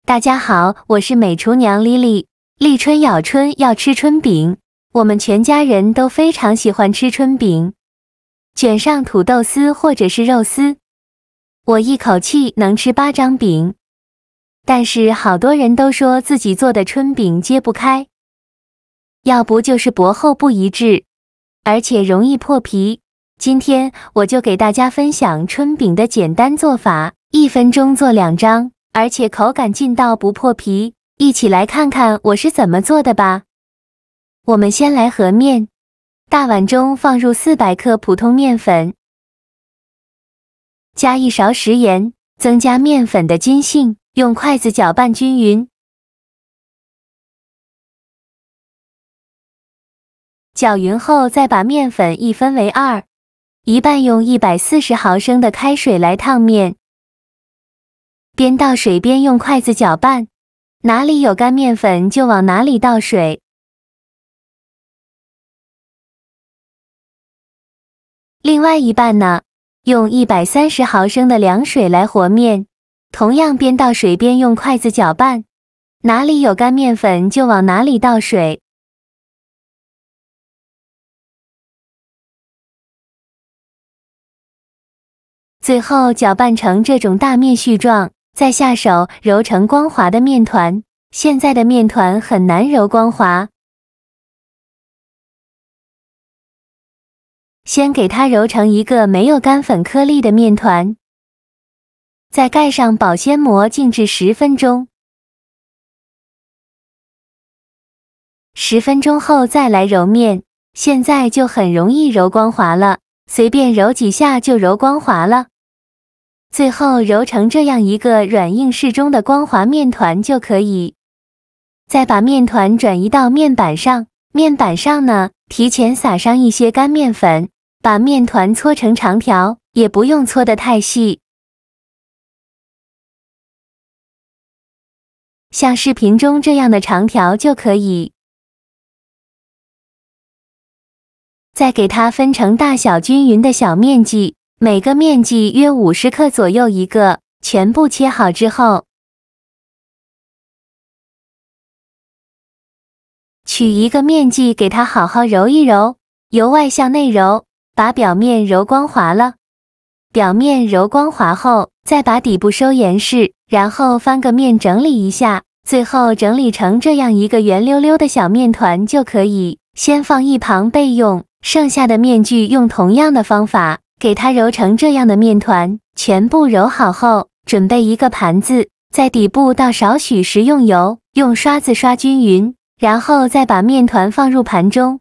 大家好，我是美厨娘丽丽。立春咬春要吃春饼，我们全家人都非常喜欢吃春饼，卷上土豆丝或者是肉丝，我一口气能吃8张饼。但是好多人都说自己做的春饼揭不开，要不就是薄厚不一致，而且容易破皮。今天我就给大家分享春饼的简单做法，1分钟做2张，而且口感劲道不破皮。一起来看看我是怎么做的吧。我们先来和面，大碗中放入400克普通面粉，加1勺食盐，增加面粉的筋性，用筷子搅拌均匀。搅匀后再把面粉一分为2，一半用140毫升的开水来烫面，边倒水边用筷子搅拌，哪里有干面粉就往哪里倒水。另外一半呢，用130毫升的凉水来和面，同样边倒水边用筷子搅拌，哪里有干面粉就往哪里倒水。最后搅拌成这种大面絮状，再下手揉成光滑的面团。现在的面团很难揉光滑，先给它揉成一个没有干粉颗粒的面团，再盖上保鲜膜静置10分钟。10分钟后再来揉面，现在就很容易揉光滑了，随便揉几下就揉光滑了。最后揉成这样一个软硬适中的光滑面团就可以。再把面团转移到面板上，面板上呢，提前撒上一些干面粉，把面团搓成长条，也不用搓得太细，像视频中这样的长条就可以。再给它分成大小均匀的小面剂，每个面剂约50克左右一个，全部切好之后，取一个面剂给它好好揉一揉，由外向内揉，把表面揉光滑了。表面揉光滑后，再把底部收严实，然后翻个面整理一下，最后整理成这样一个圆溜溜的小面团就可以，先放一旁备用。剩下的面具用同样的方法给它揉成这样的面团，全部揉好后，准备一个盘子，在底部倒少许食用油，用刷子刷均匀，然后再把面团放入盘中。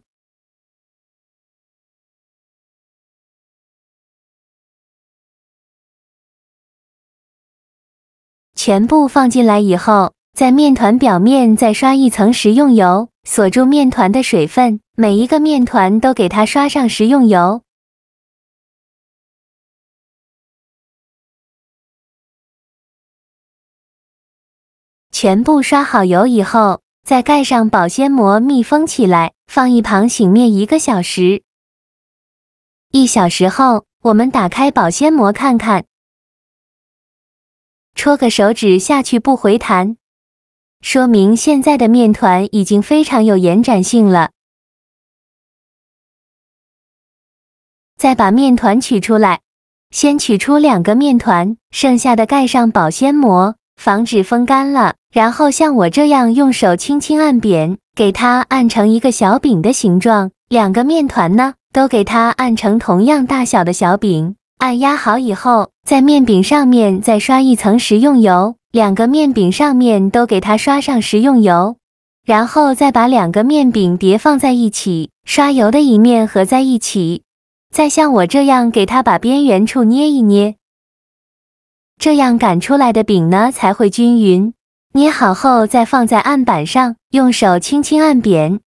全部放进来以后，在面团表面再刷一层食用油，锁住面团的水分，每一个面团都给它刷上食用油。全部刷好油以后，再盖上保鲜膜密封起来，放一旁醒面1个小时。1小时后，我们打开保鲜膜看看，戳个手指下去不回弹，说明现在的面团已经非常有延展性了。再把面团取出来，先取出2个面团，剩下的盖上保鲜膜，防止风干了，然后像我这样用手轻轻按扁，给它按成一个小饼的形状。2个面团呢，都给它按成同样大小的小饼。按压好以后，在面饼上面再刷一层食用油，2个面饼上面都给它刷上食用油，然后再把2个面饼叠放在一起，刷油的一面合在一起，再像我这样给它把边缘处捏一捏，这样擀出来的饼呢才会均匀。捏好后再放在案板上，用手轻轻按扁，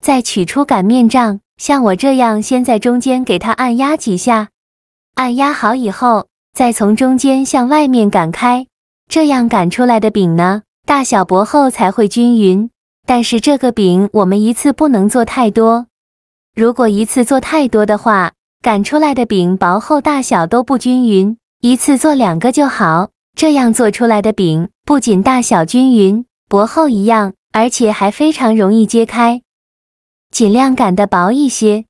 再取出擀面杖，像我这样先在中间给它按压几下，按压好以后，再从中间向外面擀开，这样擀出来的饼呢，大小薄厚才会均匀。但是这个饼我们一次不能做太多，如果一次做太多的话，擀出来的饼薄厚大小都不均匀，一次做2个就好，这样做出来的饼不仅大小均匀、薄厚一样，而且还非常容易揭开，尽量擀得薄一些。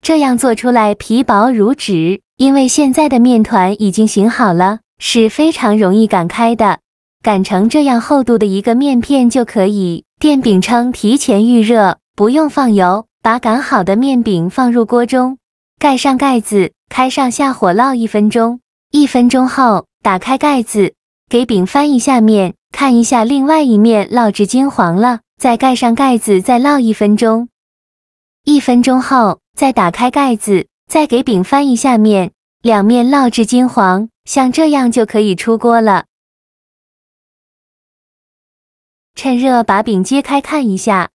这样做出来皮薄如纸，因为现在的面团已经醒好了，是非常容易擀开的。擀成这样厚度的一个面片就可以。电饼铛提前预热，不用放油，把擀好的面饼放入锅中，盖上盖子，开上下火烙1分钟。1分钟后，打开盖子，给饼翻一下面，看一下另外一面烙至金黄了，再盖上盖子，再烙1分钟。1分钟后，再打开盖子，再给饼翻一下面，两面烙至金黄，像这样就可以出锅了。趁热把饼揭开看一下，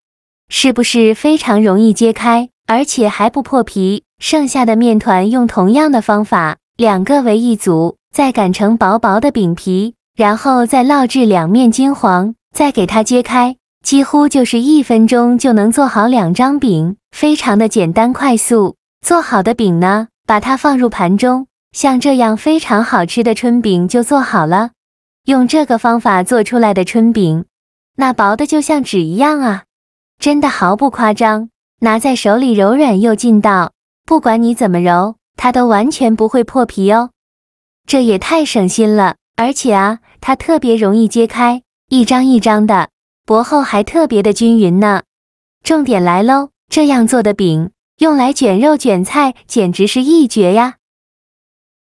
是不是非常容易揭开，而且还不破皮？剩下的面团用同样的方法，2个为一组，再擀成薄薄的饼皮，然后再烙至两面金黄，再给它揭开，几乎就是1分钟就能做好2张饼，非常的简单快速。做好的饼呢，把它放入盘中，像这样非常好吃的春饼就做好了。用这个方法做出来的春饼，那薄的就像纸一样啊，真的毫不夸张，拿在手里柔软又劲道，不管你怎么揉，它都完全不会破皮哦。这也太省心了，而且啊，它特别容易揭开，一张一张的，薄厚还特别的均匀呢。重点来喽，这样做的饼，用来卷肉卷菜简直是一绝呀！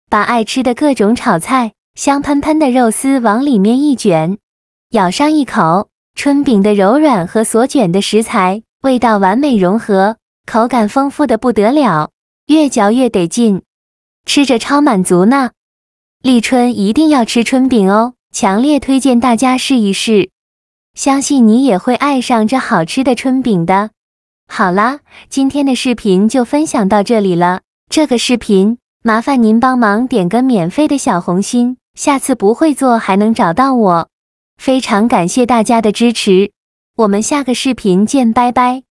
把爱吃的各种炒菜、香喷喷的肉丝往里面一卷，咬上一口，春饼的柔软和所卷的食材味道完美融合，口感丰富的不得了，越嚼越得劲，吃着超满足呢。立春一定要吃春饼哦，强烈推荐大家试一试，相信你也会爱上这好吃的春饼的。好啦，今天的视频就分享到这里了，这个视频麻烦您帮忙点个免费的小红心，下次不会做还能找到我。非常感谢大家的支持，我们下个视频见，拜拜。